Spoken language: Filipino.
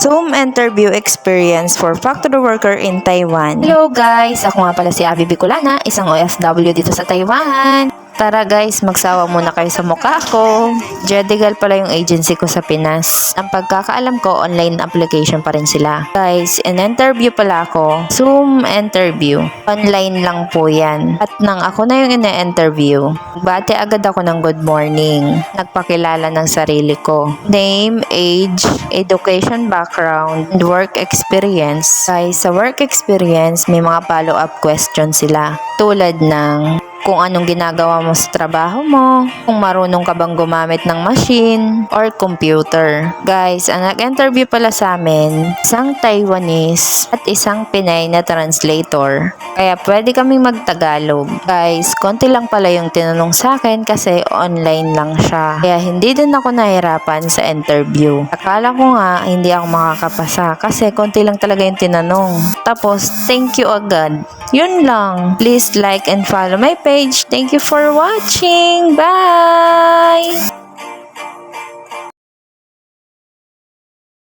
Zoom interview experience for factory worker in Taiwan. Hello guys! Ako nga pala si Abby Bicolana, isang OFW dito sa Taiwan. Tara guys, magsawa muna kayo sa mukha ko. Jedigal pala yung agency ko sa Pinas. Ang pagkakaalam ko, online application pa rin sila. Guys, in-interview pala ako. Zoom interview. Online lang po yan. At nang ako na yung ina-interview, bate agad ako ng good morning. Nagpakilala ng sarili ko. Name, age, education background, and work experience. Guys, sa work experience, may mga follow-up questions sila. Tulad ng kung anong ginagawa mo sa trabaho mo, kung marunong ka bang gumamit ng machine or computer. Guys, ang nag-interview pala sa amin, isang Taiwanese at isang Pinay na translator. Kaya pwede kaming magtagalog. Guys, konti lang pala yung tinanong sa akin kasi online lang siya. Kaya hindi din ako nahirapan sa interview. Akala ko nga hindi ako makakapasa kasi konti lang talaga yung tinanong. Tapos, thank you agad. Yun lang. Please like and follow my page. Thank you for watching. Bye!